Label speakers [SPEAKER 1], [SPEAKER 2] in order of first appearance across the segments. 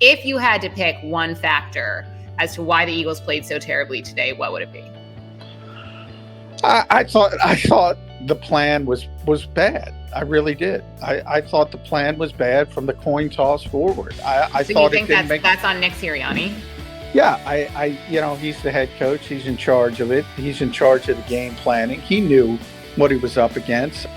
[SPEAKER 1] If you had to pick one factor as to why the Eagles played so terribly today, what would it be?
[SPEAKER 2] I thought the plan was bad. I really did. I thought the plan was bad from the coin toss forward. I
[SPEAKER 1] So
[SPEAKER 2] thought
[SPEAKER 1] you think that's on Nick Sirianni?
[SPEAKER 2] Yeah, he's the head coach. He's in charge of it. He's in charge of the game planning. He knew what he was up against.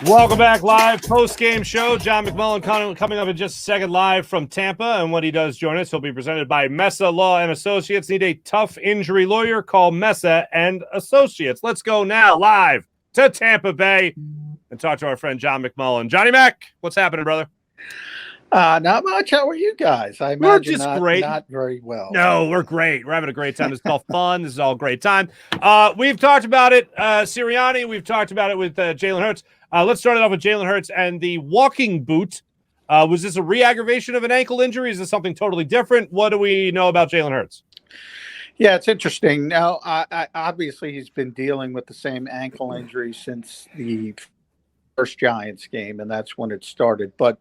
[SPEAKER 3] Welcome back, live post-game show. John McMullen coming up in just a second, live from Tampa. And when he does join us, he'll be presented by Mesa Law and Associates. Need a tough injury lawyer? Call Mesa and Associates. Let's go now live to Tampa Bay and talk to our friend John McMullen. Johnny Mac, what's happening, brother?
[SPEAKER 2] Not much. How are you guys? I imagine
[SPEAKER 3] we're just great.
[SPEAKER 2] Not very well.
[SPEAKER 3] No, we're great. We're having a great time. This is all fun. This is all great time. We've talked about it, Sirianni. We've talked about it with Jalen Hurts. Let's start it off with Jalen Hurts and the walking boot. Was this a re-aggravation of an ankle injury? Is this something totally different? What do we know about Jalen Hurts?
[SPEAKER 2] Yeah, it's interesting. Now, I obviously he's been dealing with the same ankle injury since the first Giants game, and that's when it started. But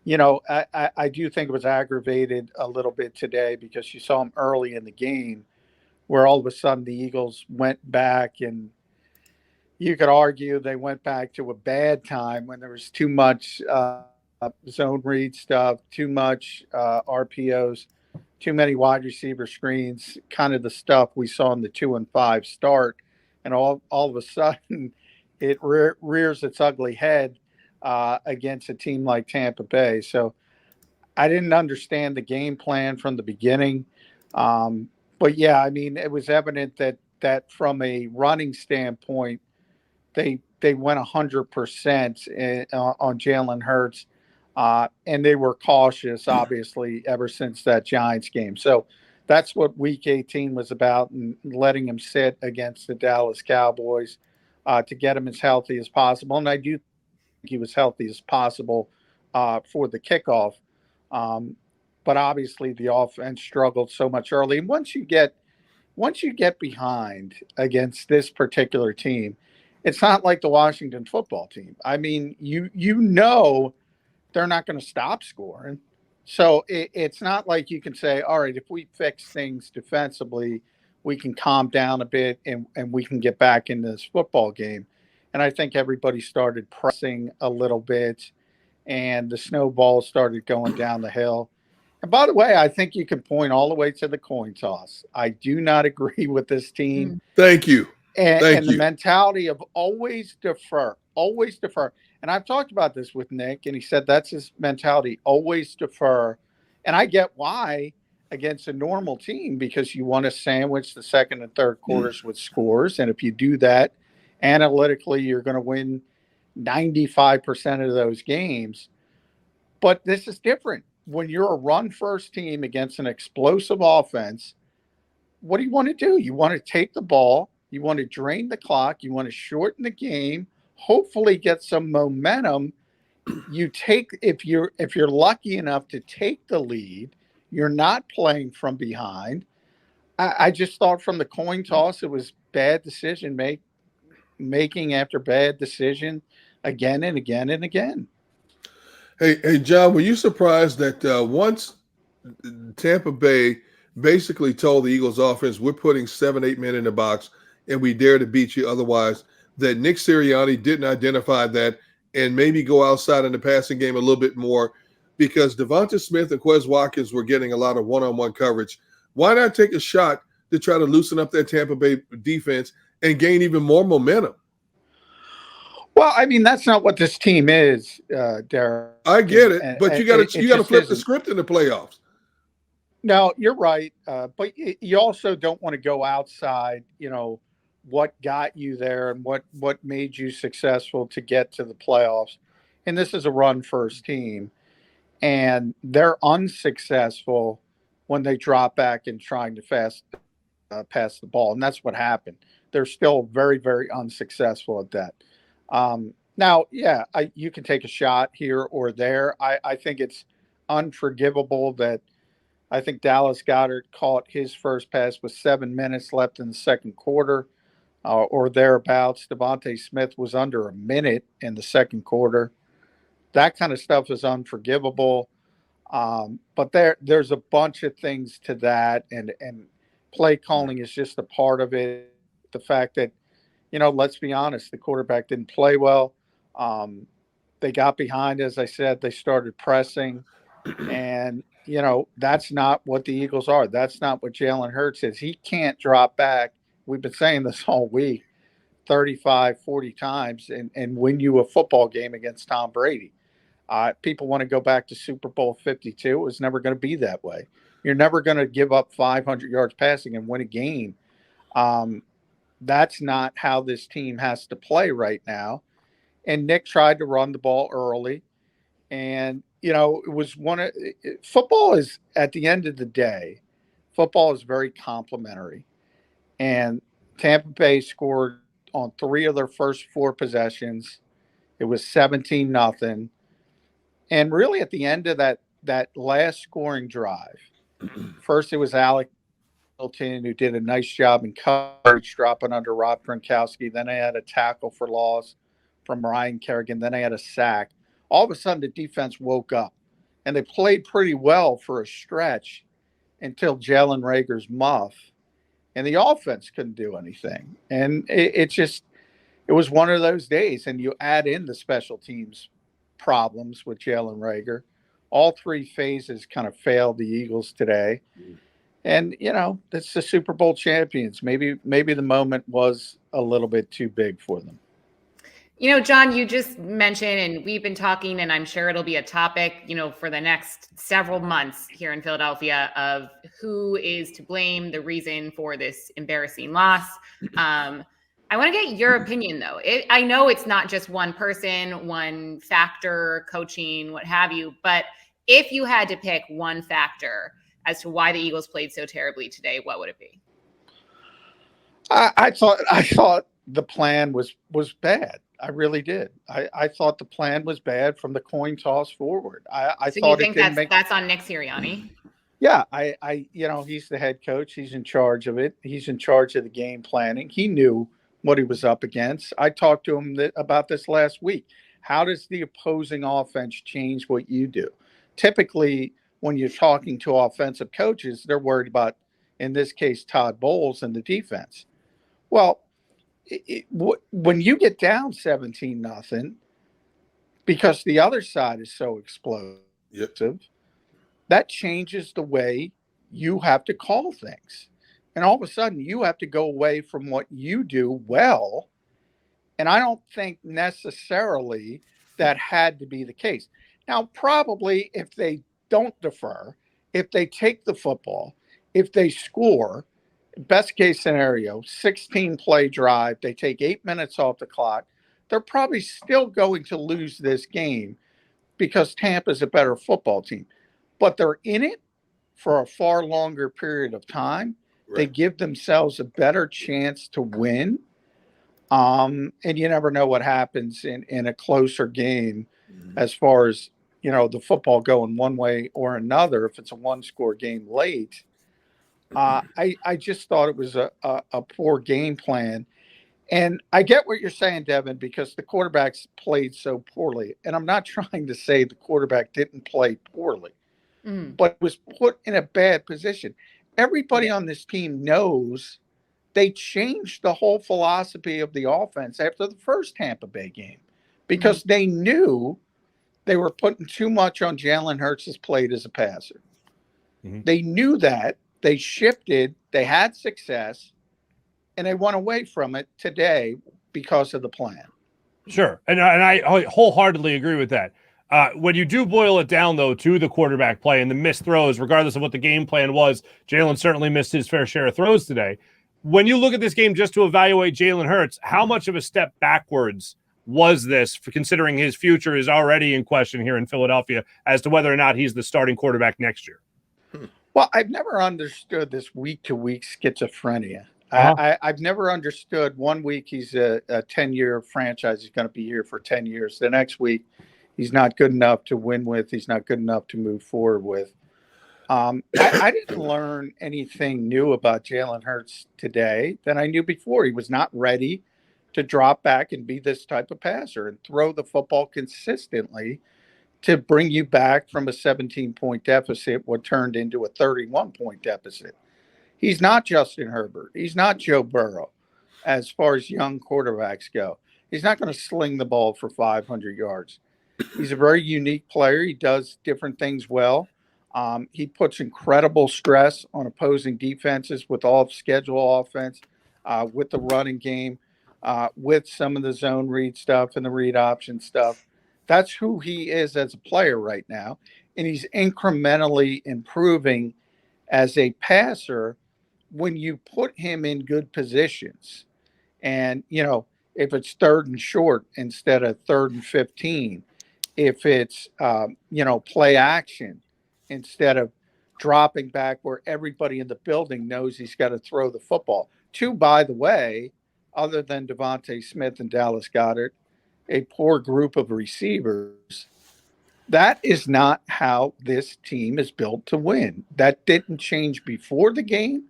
[SPEAKER 2] you know, I do think it was aggravated a little bit today because you saw him early in the game where all of a sudden the Eagles went back, and you could argue they went back to a bad time when there was too much zone read stuff, too much RPOs, too many wide receiver screens, kind of the stuff we saw in the 2-5 start. And all of a sudden it rears its ugly head against a team like Tampa Bay. So I didn't understand the game plan from the beginning. But yeah, I mean, it was evident that from a running standpoint, they went 100% on Jalen Hurts, and they were cautious, obviously, ever since that Giants game. So that's what Week 18 was about, and letting him sit against the Dallas Cowboys to get him as healthy as possible. And I do he was healthy as possible for the kickoff. But obviously the offense struggled so much early. And once you get behind against this particular team, it's not like the Washington football team. I mean, you know they're not going to stop scoring. So it's not like you can say, all right, if we fix things defensively, we can calm down a bit and we can get back into this football game. And I think everybody started pressing a little bit, and the snowball started going down the hill. And by the way, I think you can point all the way to the coin toss. I do not agree with this team.
[SPEAKER 4] Thank you.
[SPEAKER 2] And the mentality of always defer. And I've talked about this with Nick, and he said that's his mentality, always defer. And I get why against a normal team, because you want to sandwich the second and third quarters with scores. And if you do that, analytically, you're going to win 95% of those games. But this is different. When you're a run-first team against an explosive offense, what do you want to do? You want to take the ball. You want to drain the clock. You want to shorten the game, hopefully get some momentum. You take, if you're lucky enough to take the lead, you're not playing from behind. I just thought from the coin toss, it was bad decision making after bad decision again and again and again.
[SPEAKER 4] Hey, John, were you surprised that once Tampa Bay basically told the Eagles offense, we're putting 7-8 men in the box and we dare to beat you otherwise, that Nick Sirianni didn't identify that and maybe go outside in the passing game a little bit more, because Devonta Smith and Quez Watkins were getting a lot of one-on-one coverage? Why not take a shot to try to loosen up that Tampa Bay defense and gain even more momentum?
[SPEAKER 2] Well, I mean, that's not what this team is, Derek.
[SPEAKER 4] I get it, but you got to flip the script in the playoffs.
[SPEAKER 2] No, you're right, but you also don't want to go outside. You know what got you there and what made you successful to get to the playoffs. And this is a run-first team, and they're unsuccessful when they drop back and trying to pass the ball, and that's what happened. They're still very, very unsuccessful at that. Now, yeah, you can take a shot here or there. I think it's unforgivable that I think Dallas Goedert caught his first pass with 7 minutes left in the second quarter, or thereabouts. Devontae Smith was under a minute in the second quarter. That kind of stuff is unforgivable. But there's a bunch of things to that, and play calling is just a part of it. The fact that, let's be honest, the quarterback didn't play well. They got behind, as I said, they started pressing, and that's not what the Eagles are. That's not what Jalen Hurts is. He can't drop back. We've been saying this all week, 35, 40 times and win you a football game against Tom Brady. People want to go back to Super Bowl 52. It was never going to be that way. You're never going to give up 500 yards passing and win a game. That's not how this team has to play right now. And Nick tried to run the ball early. And, it was football is, at the end of the day, football is very complimentary. And Tampa Bay scored on 3 of their first 4 possessions. It was 17-0. And really at the end of that last scoring drive, first it was Alec Hamilton, who did a nice job in coverage, dropping under Rob Gronkowski. Then they had a tackle for loss from Ryan Kerrigan. Then they had a sack. All of a sudden, the defense woke up, and they played pretty well for a stretch until Jalen Reagor's muff, and the offense couldn't do anything. And it was one of those days, and you add in the special teams problems with Jalen Reagor. All 3 phases kind of failed the Eagles today. And, that's the Super Bowl champions. Maybe the moment was a little bit too big for them.
[SPEAKER 1] John, you just mentioned, and we've been talking, and I'm sure it'll be a topic, for the next several months here in Philadelphia, of who is to blame, the reason for this embarrassing loss. I want to get your opinion, though. I know it's not just one person, one factor, coaching, what have you, but if you had to pick one factor as to why the Eagles played so terribly today, what would it be?
[SPEAKER 2] I thought the plan was bad. I really did. I thought the plan was bad from the coin toss forward. I
[SPEAKER 1] so
[SPEAKER 2] thought
[SPEAKER 1] you think that's on Nick Sirianni?
[SPEAKER 2] Yeah, he's the head coach. He's in charge of it. He's in charge of the game planning. He knew what he was up against. I talked to him about this last week. How does the opposing offense change what you do? Typically, when you're talking to offensive coaches, they're worried about, in this case, Todd Bowles and the defense. Well, when you get down 17-0, because the other side is so explosive, that changes the way you have to call things. And all of a sudden, you have to go away from what you do well. And I don't think necessarily that had to be the case. Now, probably if they don't defer, if they take the football, if they score, best case scenario, 16-play drive, they take 8 minutes off the clock, they're probably still going to lose this game because Tampa's a better football team. But they're in it for a far longer period of time. Right. They give themselves a better chance to win. And you never know what happens in a closer game as far as, the football going one way or another. If it's a one-score game late, I just thought it was a poor game plan. And I get what you're saying, Devin, because the quarterbacks played so poorly. And I'm not trying to say the quarterback didn't play poorly, but was put in a bad position. Everybody on this team knows they changed the whole philosophy of the offense after the first Tampa Bay game because they knew they were putting too much on Jalen Hurts' plate as a passer. They knew that. They shifted. They had success. And they went away from it today because of the plan.
[SPEAKER 3] Sure. And I wholeheartedly agree with that. When you do boil it down, though, to the quarterback play and the missed throws, regardless of what the game plan was, Jalen certainly missed his fair share of throws today. When you look at this game just to evaluate Jalen Hurts, how much of a step backwards was this, for considering his future is already in question here in Philadelphia as to whether or not he's the starting quarterback next year?
[SPEAKER 2] Well, I've never understood this week-to-week schizophrenia. I've never understood 1 week he's a 10-year franchise. He's going to be here for 10 years. The next week, he's not good enough to win with. He's not good enough to move forward with. I didn't learn anything new about Jalen Hurts today than I knew before. He was not ready to drop back and be this type of passer and throw the football consistently to bring you back from a 17-point deficit, what turned into a 31-point deficit. He's not Justin Herbert. He's not Joe Burrow as far as young quarterbacks go. He's not going to sling the ball for 500 yards. He's a very unique player. He does different things well. He puts incredible stress on opposing defenses with all schedule offense, with the running game, with some of the zone read stuff and the read option stuff. That's who he is as a player right now. And he's incrementally improving as a passer when you put him in good positions. And, if it's 3rd and short instead of 3rd and 15, if it's, play action instead of dropping back where everybody in the building knows he's got to throw the football. Two, by the way, other than Devontae Smith and Dallas Goedert, a poor group of receivers. That is not how this team is built to win. That didn't change before the game.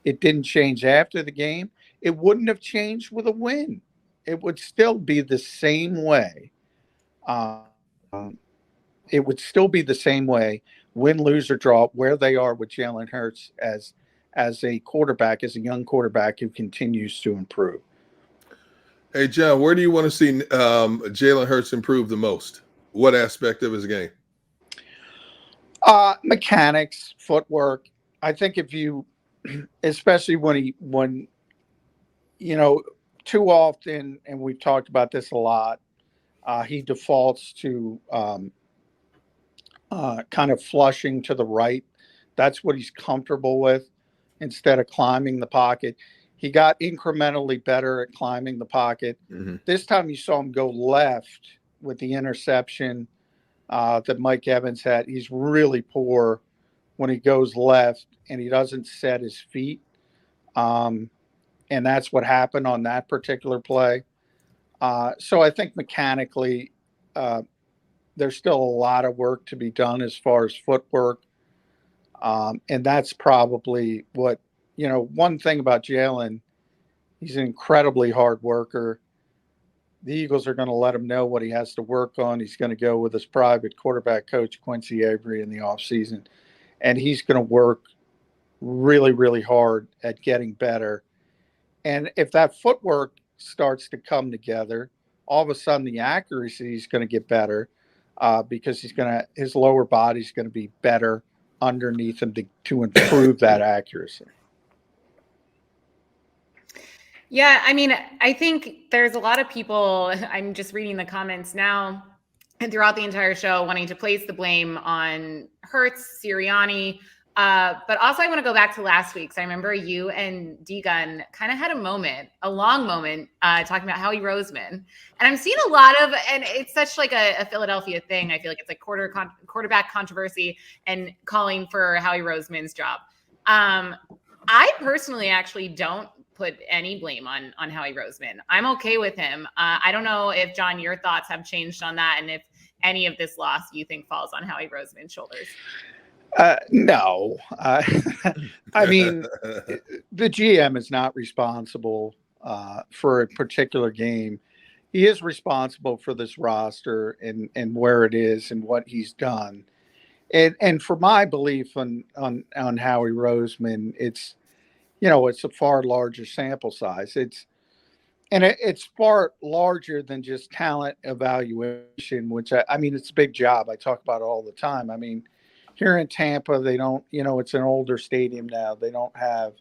[SPEAKER 2] It didn't change after the game. It wouldn't have changed with a win. It would still be the same way. It would still be the same way, win, lose, or draw, where they are with Jalen Hurts as a quarterback, as a young quarterback who continues to improve.
[SPEAKER 4] Hey, John, where do you want to see Jalen Hurts improve the most? What aspect of his game?
[SPEAKER 2] Mechanics, footwork. I think if you, especially when too often, and we've talked about this a lot, he defaults to kind of flushing to the right. That's what he's comfortable with instead of climbing the pocket. He got incrementally better at climbing the pocket. Mm-hmm. This time you saw him go left with the interception that Mike Evans had. He's really poor when he goes left and he doesn't set his feet. And that's what happened on that particular play. So I think mechanically there's still a lot of work to be done as far as footwork. And that's probably what, one thing about Jalen, he's an incredibly hard worker. The Eagles are going to let him know what he has to work on. He's going to go with his private quarterback coach, Quincy Avery, in the offseason. And he's going to work really, really hard at getting better. And if that footwork starts to come together, all of a sudden the accuracy is going to get better because his lower body's going to be better underneath him to improve that accuracy.
[SPEAKER 1] Yeah, I mean, I think there's a lot of people, I'm just reading the comments now and throughout the entire show, wanting to place the blame on Hurts, Sirianni. But also I want to go back to last week. So I remember you and D-Gun kind of had a long moment talking about Howie Roseman. And I'm seeing a lot of, and it's such like a Philadelphia thing. I feel like it's like quarterback controversy and calling for Howie Roseman's job. I personally actually don't put any blame on Howie Roseman. I'm okay with him. I don't know if, John, your thoughts have changed on that and if any of this loss you think falls on Howie Roseman's shoulders.
[SPEAKER 2] No. I mean, the GM is not responsible for a particular game. He is responsible for this roster and where it is and what he's done. And for my belief on Howie Roseman, it's a far larger sample size. It's far larger than just talent evaluation, which I mean, it's a big job. I talk about it all the time. I mean, here in Tampa, they don't, it's an older stadium now. They don't have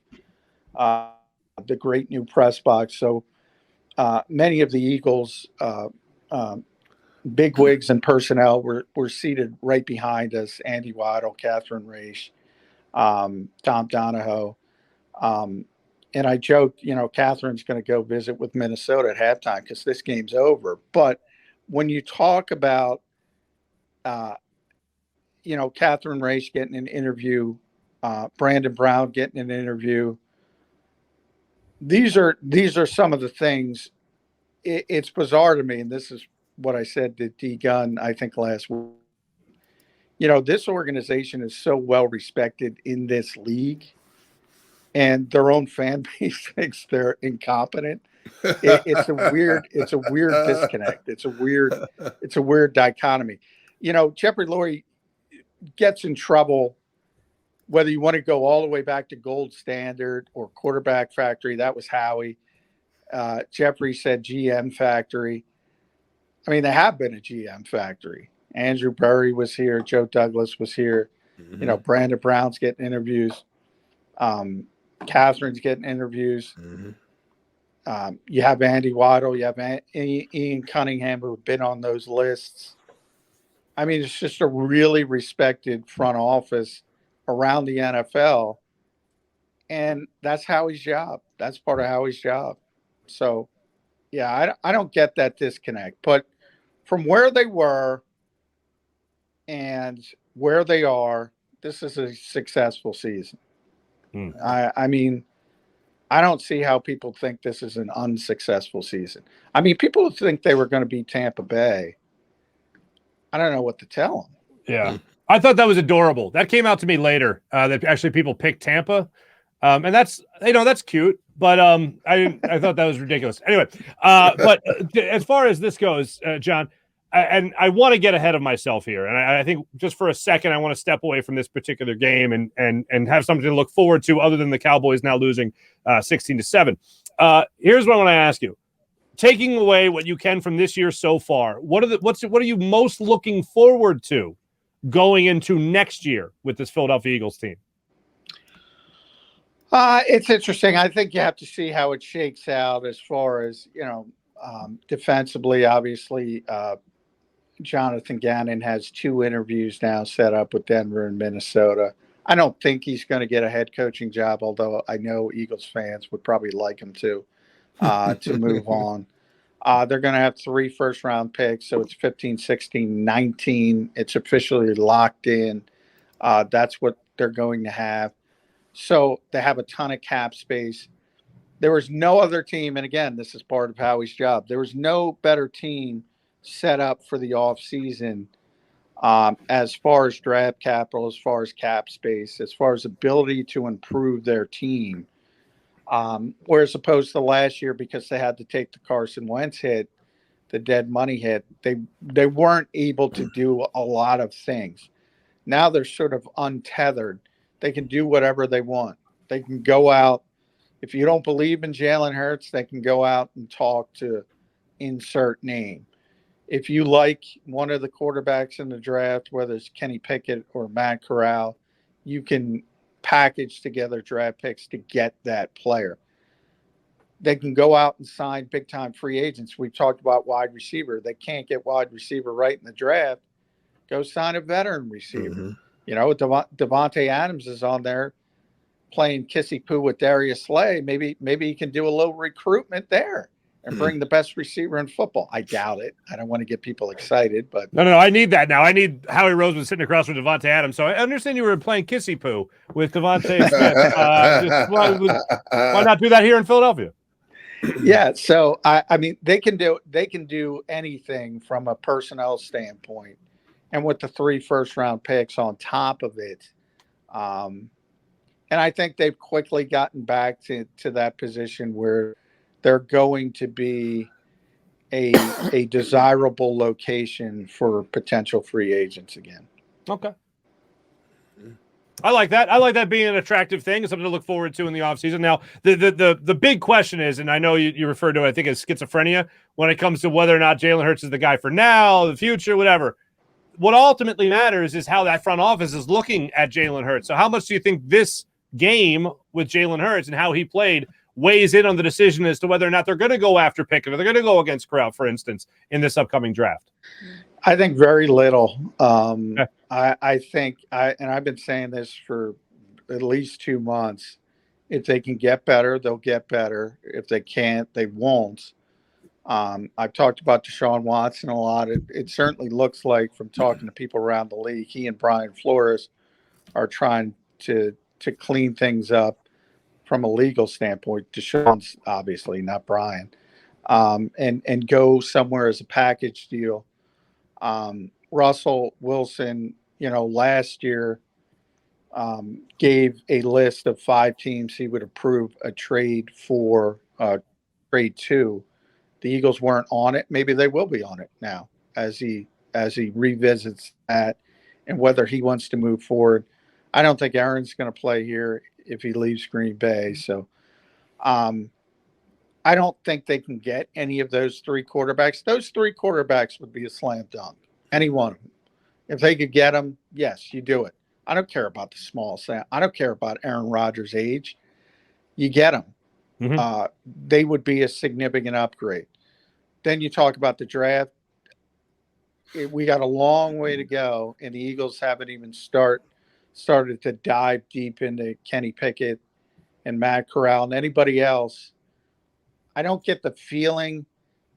[SPEAKER 2] the great new press box. So many of the Eagles, bigwigs and personnel were seated right behind us. Andy Waddle, Catherine Raish, Tom Donahoe. And I joked, Catherine's going to go visit with Minnesota at halftime because this game's over. But when you talk about, Catherine Raish getting an interview, Brandon Brown getting an interview, these are some of the things. It's bizarre to me, and this is what I said to D Gunn, I think last week. this organization is so well respected in this league, and their own fan base thinks they're incompetent. It's a weird disconnect. It's a weird dichotomy. Jeffrey Lurie gets in trouble, whether you want to go all the way back to Gold Standard or Quarterback Factory. That was Howie. Jeffrey said GM Factory. I mean, they have been a GM Factory. Andrew Berry was here. Joe Douglas was here.
[SPEAKER 4] Mm-hmm.
[SPEAKER 2] Brandon Brown's getting interviews. Catherine's getting interviews.
[SPEAKER 4] Mm-hmm.
[SPEAKER 2] You have Andy Waddle. You have Ian Cunningham, who have been on those lists. I mean, it's just a really respected front office around the NFL. And that's Howie's job. That's part of Howie's job. So, yeah, I don't get that disconnect. But from where they were and where they are, this is a successful season. I mean, I don't see how people think this is an unsuccessful season. I mean, people think they were going to beat Tampa Bay. I don't know what to tell them.
[SPEAKER 3] Yeah. I thought that was adorable. That came out to me later, that actually people picked Tampa. And that's cute, but I thought that was ridiculous. Anyway, but as far as this goes, John, and I want to get ahead of myself here. And I think just for a second, I want to step away from this particular game and have something to look forward to other than the Cowboys now losing 16-7. Here's what I want to ask you. Taking away what you can from this year so far, what are you most looking forward to going into next year with this Philadelphia Eagles team?
[SPEAKER 2] It's interesting. I think you have to see how it shakes out as far as, defensively. Obviously, Jonathan Gannon has 2 interviews now set up with Denver and Minnesota. I don't think he's going to get a head coaching job, although I know Eagles fans would probably like him to move on. They're going to have 3 first-round picks, so it's 15, 16, 19. It's officially locked in. That's what they're going to have. So they have a ton of cap space. There was no other team, and again, this is part of Howie's job. There was no better team set up for the offseason as far as draft capital, as far as cap space, as far as ability to improve their team. Whereas opposed to last year, because they had to take the Carson Wentz hit, the dead money hit, they weren't able to do a lot of things. Now they're sort of untethered. They can do whatever they want. They can go out. If you don't believe in Jalen Hurts, they can go out and talk to insert name. If you like one of the quarterbacks in the draft, whether it's Kenny Pickett or Matt Corral, you can package together draft picks to get that player. They can go out and sign big-time free agents. We've talked about wide receiver. They can't get wide receiver right in the draft. Go sign a veteran receiver.
[SPEAKER 4] Mm-hmm.
[SPEAKER 2] Devontae Adams is on there playing kissy poo with Darius Slay. Maybe he can do a little recruitment there and bring the best receiver in football. I doubt it. I don't want to get people excited, but
[SPEAKER 3] no. I need that now. I need Howie Roseman sitting across from Devontae Adams. So I understand you were playing kissy poo with Devontae Smith. Why not do that here in Philadelphia?
[SPEAKER 2] Yeah. So I mean, they can do anything from a personnel standpoint. And with the 3 first-round picks on top of it, and I think they've quickly gotten back to that position where they're going to be a desirable location for potential free agents again.
[SPEAKER 3] Okay. I like that. I like that being an attractive thing. It's something to look forward to in the offseason. Now, the big question is, and I know you referred to it, I think, as schizophrenia when it comes to whether or not Jalen Hurts is the guy for now, the future, whatever. What ultimately matters is how that front office is looking at Jalen Hurts. So how much do you think this game with Jalen Hurts and how he played weighs in on the decision as to whether or not they're going to go after Pickett or they're going to go against Corral, for instance, in this upcoming draft?
[SPEAKER 2] I think very little. I think, and I've been saying this for at least 2 months, if they can get better, they'll get better. If they can't, they won't. I've talked about Deshaun Watson a lot. It certainly looks like, from talking to people around the league, he and Brian Flores are trying to clean things up from a legal standpoint. Deshaun's obviously not Brian, and go somewhere as a package deal. Russell Wilson, last year gave a list of 5 teams he would approve a trade for, trade to. The Eagles weren't on it. Maybe they will be on it now as he revisits that and whether he wants to move forward. I don't think Aaron's going to play here if he leaves Green Bay. So I don't think they can get any of those 3 quarterbacks. Those 3 quarterbacks would be a slam dunk, any one of them. If they could get them, yes, you do it. I don't care about the small sample. I don't care about Aaron Rodgers' age. You get them. Mm-hmm. They would be a significant upgrade. Then you talk about the draft. We got a long way to go, and the Eagles haven't even started to dive deep into Kenny Pickett and Matt Corral and anybody else. I don't get the feeling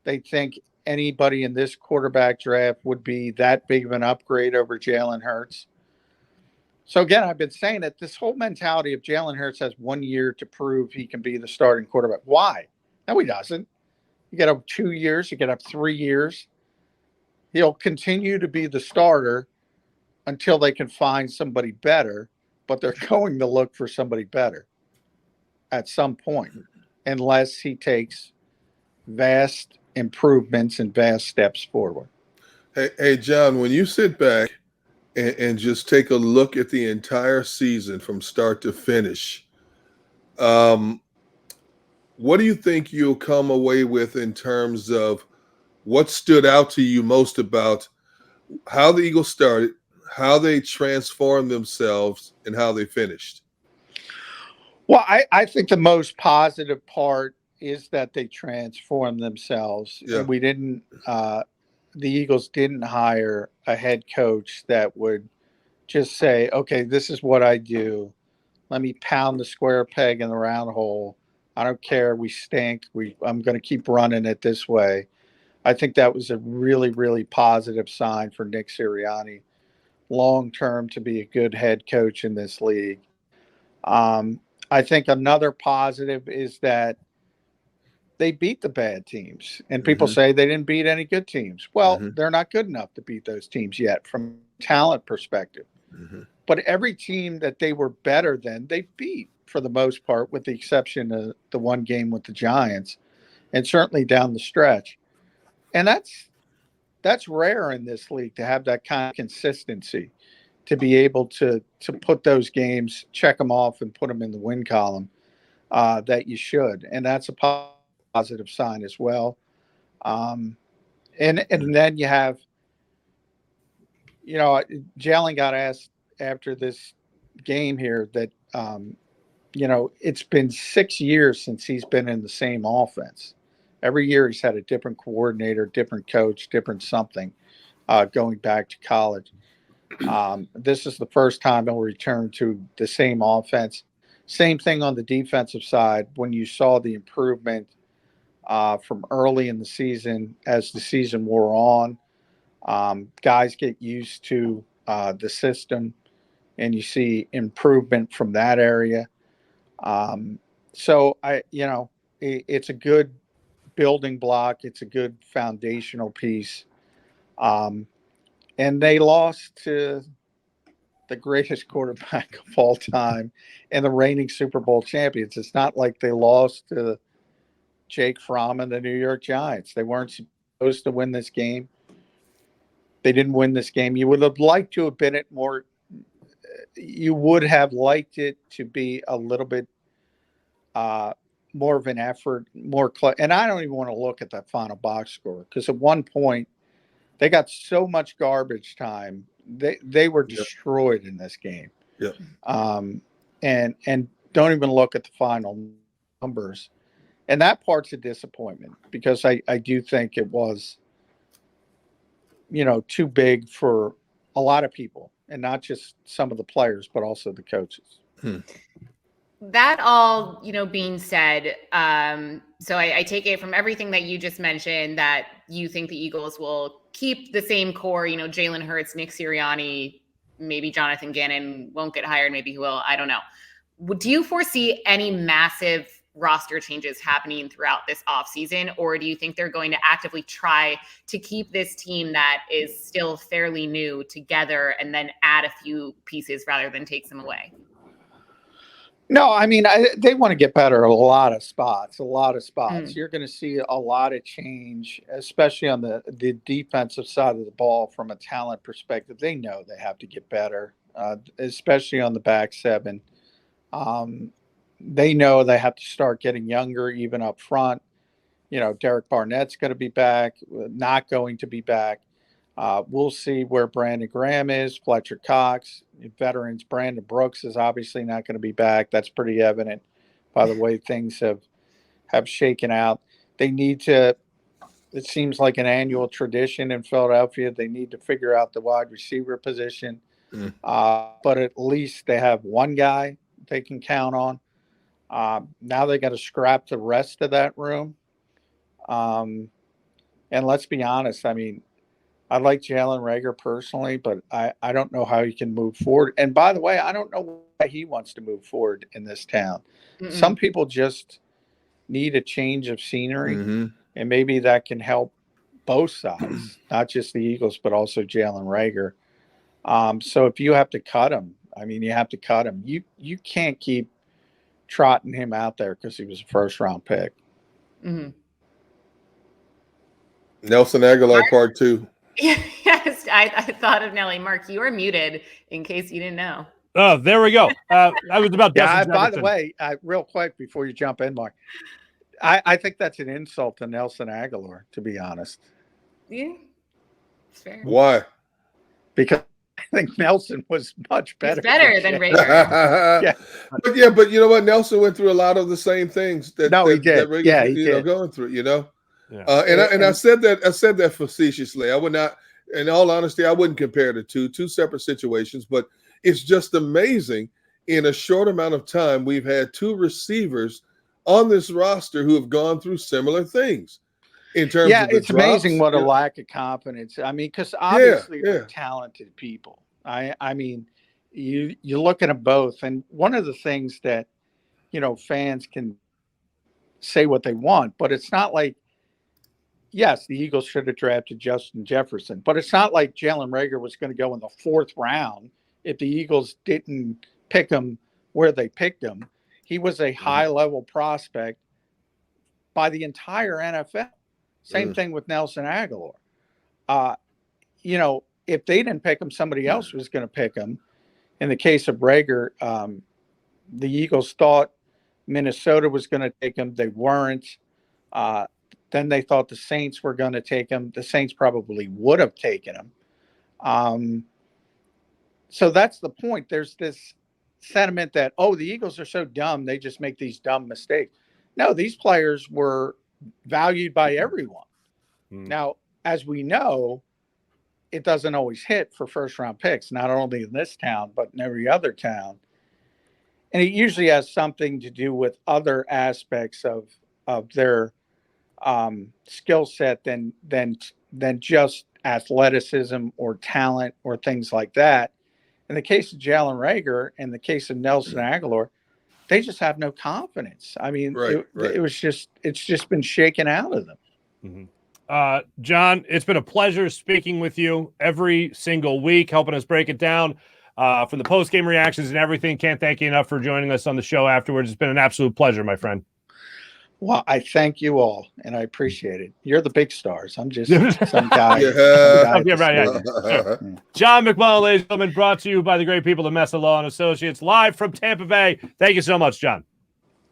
[SPEAKER 2] they think anybody in this quarterback draft would be that big of an upgrade over Jalen Hurts. So again, I've been saying that this whole mentality of Jalen Hurts has 1 year to prove he can be the starting quarterback. Why? No, he doesn't. You get up 2 years, you get up 3 years. He'll continue to be the starter until they can find somebody better, but they're going to look for somebody better at some point, unless he takes vast improvements and vast steps forward.
[SPEAKER 4] Hey, John, when you sit back and just take a look at the entire season from start to finish, what do you think you'll come away with in terms of what stood out to you most about how the Eagles started, how they transformed themselves, and how they finished?
[SPEAKER 2] Well, I think the most positive part is that they transformed themselves. Yeah. And we didn't the Eagles didn't hire a head coach that would just say, okay, this is what I do. Let me pound the square peg in the round hole. I don't care. We stink. I'm going to keep running it this way. I think that was a really, really positive sign for Nick Sirianni long-term to be a good head coach in this league. I think another positive is that they beat the bad teams. And people say they didn't beat any good teams. Well, they're not good enough to beat those teams yet from a talent perspective. But every team that they were better than, they beat for the most part, with the exception of the one game with the Giants, and certainly down the stretch. And that's rare in this league to have that kind of consistency, to be able to put those games, check them off and put them in the win column that you should. And that's a positive sign as well. And then you have, Jalen got asked after this game here that, it's been 6 years since he's been in the same offense. Every year he's had a different coordinator, different coach, different something going back to college. This is the first time he'll return to the same offense. Same thing on the defensive side. When you saw the improvement from early in the season as the season wore on, guys get used to the system, and you see improvement from that area. So it's a good building block. It's a good foundational piece. And they lost to the greatest quarterback of all time and the reigning Super Bowl champions. It's not like they lost to Jake Fromm and the New York Giants. They weren't supposed to win this game. They didn't win this game. You would have liked to have been it more. You would have liked it to be a little bit more of an effort, and I don't even want to look at that final box score, because at one point they got so much garbage time. They were destroyed in this game.
[SPEAKER 4] Yeah.
[SPEAKER 2] And don't even look at the final numbers. And that part's a disappointment, because I do think it was, too big for a lot of people, and not just some of the players, but also the coaches.
[SPEAKER 1] That all, being said, so I take it from everything that you just mentioned that you think the Eagles will keep the same core, Jalen Hurts, Nick Sirianni, maybe Jonathan Gannon won't get hired, maybe he will, I don't know. Do you foresee any massive roster changes happening throughout this offseason? Or do you think they're going to actively try to keep this team that is still fairly new together and then add a few pieces rather than take them away?
[SPEAKER 2] No, I mean, they want to get better at a lot of spots. You're going to see a lot of change, especially on the defensive side of the ball from a talent perspective. They know they have to get better, especially on the back seven. They know they have to start getting younger, even up front. Derek Barnett's going to be back, not going to be back. We'll see where Brandon Graham is, Fletcher Cox, veterans. Brandon Brooks is obviously not going to be back. That's pretty evident by the way things have shaken out. They need to, it seems like an annual tradition in Philadelphia, they need to figure out the wide receiver position. But at least they have one guy they can count on. Now they got to scrap the rest of that room. And let's be honest, I mean, I like Jalen Reagor personally, but I don't know how he can move forward. And by the way, I don't know why he wants to move forward in this town. Some people just need a change of scenery, and maybe that can help both sides, not just the Eagles, but also Jalen Reagor. So if you have to cut him, I mean, you have to cut him. You can't keep trotting him out there because he was a first-round pick.
[SPEAKER 4] Nelson Agholor, part 2.
[SPEAKER 1] Yes, I thought of Nelly. Mark, you are muted in case you didn't know.
[SPEAKER 3] Oh, there we go. I was about
[SPEAKER 2] by the way, real quick before you jump in, Mark, I think that's an insult to Nelson Agholor, to be honest.
[SPEAKER 1] Yeah, it's fair.
[SPEAKER 4] Why?
[SPEAKER 2] Because I think Nelson was much better.
[SPEAKER 1] He's better than Reagor.
[SPEAKER 4] But you know what? Nelson went through a lot of the same things that
[SPEAKER 2] he did.
[SPEAKER 4] That
[SPEAKER 2] he did.
[SPEAKER 4] Going through,
[SPEAKER 3] Yeah.
[SPEAKER 4] And I said that facetiously. I would not, in all honesty, I wouldn't compare the two separate situations, but it's just amazing. In a short amount of time, we've had 2 receivers on this roster who have gone through similar things in terms of the
[SPEAKER 2] it's
[SPEAKER 4] drops.
[SPEAKER 2] amazing what a lack of confidence. I mean, because obviously they're talented people. I mean, you look at them both, and one of the things that, fans can say what they want, but it's not like, yes, the Eagles should have drafted Justin Jefferson, but it's not like Jalen Reagor was going to go in the 4th round if the Eagles didn't pick him where they picked him. He was a high-level prospect by the entire NFL. Same thing with Nelson Agholor. If they didn't pick him, somebody else was going to pick him. In the case of Reagor, the Eagles thought Minnesota was going to take him. They weren't. Then they thought the Saints were going to take him. The Saints probably would have taken him. So that's the point. There's this sentiment that, the Eagles are so dumb, they just make these dumb mistakes. No, these players were valued by everyone. Now, as we know, it doesn't always hit for first-round picks, not only in this town, but in every other town. And it usually has something to do with other aspects of their skill set than just athleticism or talent or things like that. In the case of Jalen Reagor and the case of Nelson Agholor, they just have no confidence. I mean, it's just been shaken out of them.
[SPEAKER 3] John, it's been a pleasure speaking with you every single week, helping us break it down from the post-game reactions and everything. Can't thank you enough for joining us on the show afterwards. It's been an absolute pleasure, my friend.
[SPEAKER 2] Well, I thank you all, and I appreciate it. You're the big stars. I'm just some guy.
[SPEAKER 3] John McMullen, ladies and gentlemen, brought to you by the great people at Mesa Law and Associates, live from Tampa Bay. Thank you so much, John.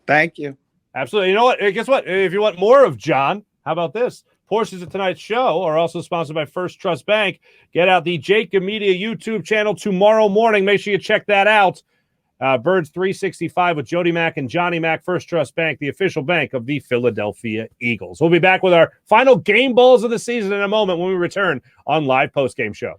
[SPEAKER 2] Thank you.
[SPEAKER 3] Absolutely. You know what? Guess what? If you want more of John, how about this? Portions of tonight's show are also sponsored by First Trust Bank. Get out the JAKIB Media YouTube channel tomorrow morning. Make sure you check that out. Birds 365 with Jody Mack and Johnny Mack. First Trust Bank, the official bank of the Philadelphia Eagles. We'll be back with our final game balls of the season in a moment when we return on Live Postgame Show.